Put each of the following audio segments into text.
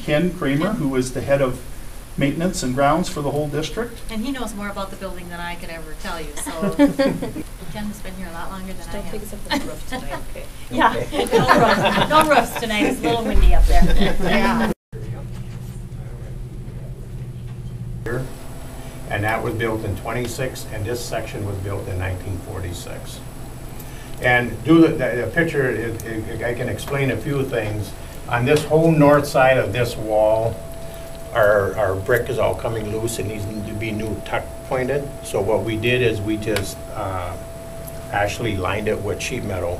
Ken Kramer, who is the head of maintenance and grounds for the whole district. And he knows more about the building than I could ever tell you, so. Ken's been here a lot longer than I have. Don't take us up on the roof tonight, okay? Yeah, no roofs tonight, it's a little windy up there. Yeah. And that was built in 26, and this section was built in 1946. And do the picture, I can explain a few things. On this whole north side of this wall, our brick is all coming loose and needs to be new tuck pointed. So what we did is we just actually lined it with sheet metal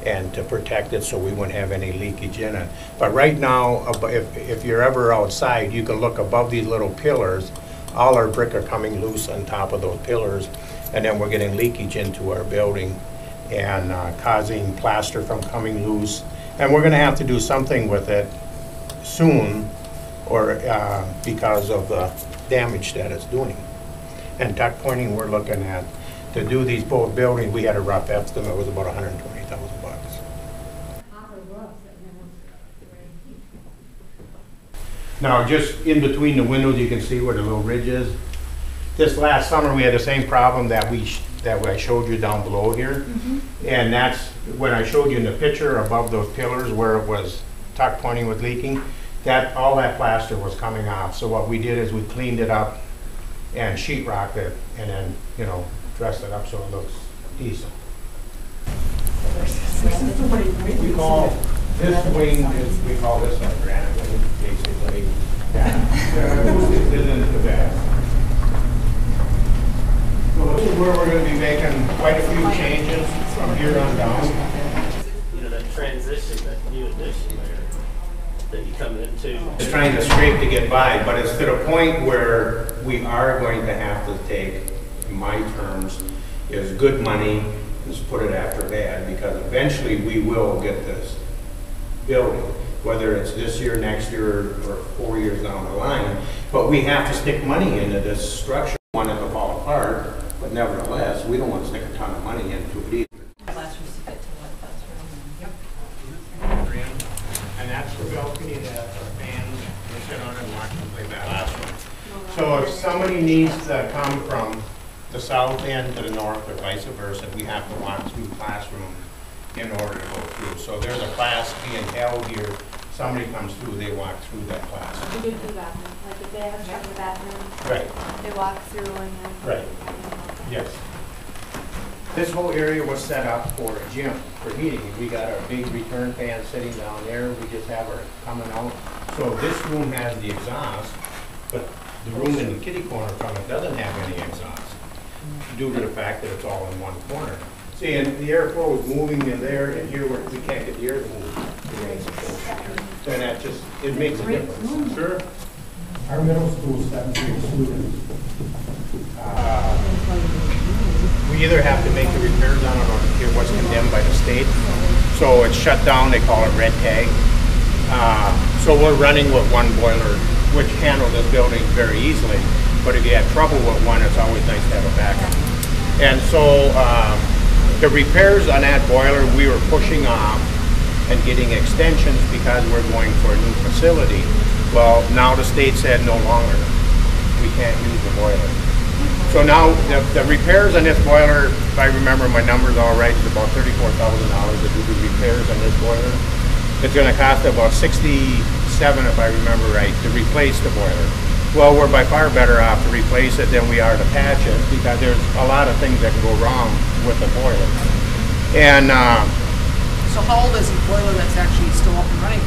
and to protect it so we wouldn't have any leakage in it. But right now, if you're ever outside, you can look above these little pillars. All our brick are coming loose on top of those pillars, and then we're getting leakage into our building and causing plaster from coming loose. And we're gonna have to do something with it soon, or because of the damage that it's doing. And tuck pointing, we're looking at, to do these both buildings, we had a rough estimate, it was about $120,000 bucks. Now, just in between the windows, you can see where the little ridge is. This last summer, we had the same problem that I showed you down below here. Mm-hmm. And that's when I showed you in the picture above those pillars where it was tuck pointing with leaking, that all that plaster was coming off. So what we did is we cleaned it up and sheetrocked it, and then, you know, dressed it up so it looks decent. We call this wing, we call this our granite wing, basically. Yeah. This is the best. So this is where we're going to be making quite a few changes from here on down. You know, that transition, that new addition there that you come into. It's trying to scrape to get by, but it's to the point where we are going to have to take, in my terms, is good money, just put it after bad, because eventually we will get this building, whether it's this year, next year, or 4 years down the line. But we have to stick money into this structure. We want it to fall apart, but nevertheless, we don't want to stick a ton of money into it either. Classrooms to fit to one classroom. Yep. And that's the balcony that the fans will sit on and watch them play basketball. So if somebody needs to come from the south end to the north or vice versa, we have to walk through classrooms in order to go through. So there's a class being held here. Somebody comes through, they walk through that class. We do the bathroom. Like if they have a check in the bathroom, Right. they walk through and then. Right. Yes. This whole area was set up for a gym, for heating. We got our big return fan sitting down there. We just have our coming out. So this room has the exhaust, but the room in the kitty corner from it doesn't have any exhaust due to the fact that it's all in one corner. See, and the airflow is moving in there, and here we can't get the air to move. Then that just, it makes a difference. Sure. Our middle school is 17 students. We either have to make the repairs on it or it was condemned by the state. So it's shut down, they call it red tag. So we're running with one boiler, which handles this building very easily. But if you have trouble with one, it's always nice to have a backup. And so the repairs on that boiler, we were pushing off and getting extensions because we're going for a new facility. Well, now the state said no longer. We can't use the boiler. So now the repairs on this boiler, if I remember my numbers all right, is about $34,000 to do the repairs on this boiler. It's going to cost about $67,000, if I remember right, to replace the boiler. Well, we're by far better off to replace it than we are to patch it, because there's a lot of things that can go wrong with the boiler. And So how old is the boiler that's actually still up and running?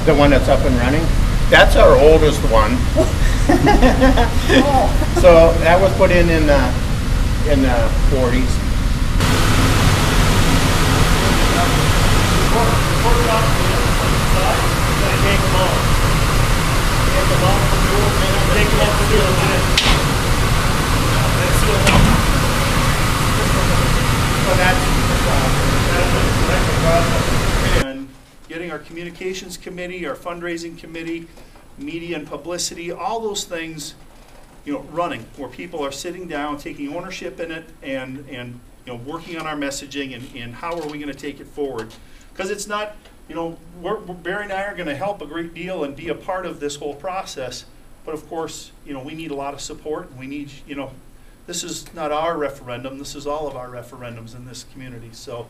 the one that's up and running, that's our oldest one. So that was put in the 40s. And getting our communications committee, our fundraising committee, media and publicity, all those things, you know, running, where people are sitting down, taking ownership in it, and you know, working on our messaging and how are we going to take it forward. Because it's not you know, Barry and I are gonna help a great deal and be a part of this whole process, but of course, you know, we need a lot of support, and we need, you know, this is not our referendum, this is all of our referendums in this community, so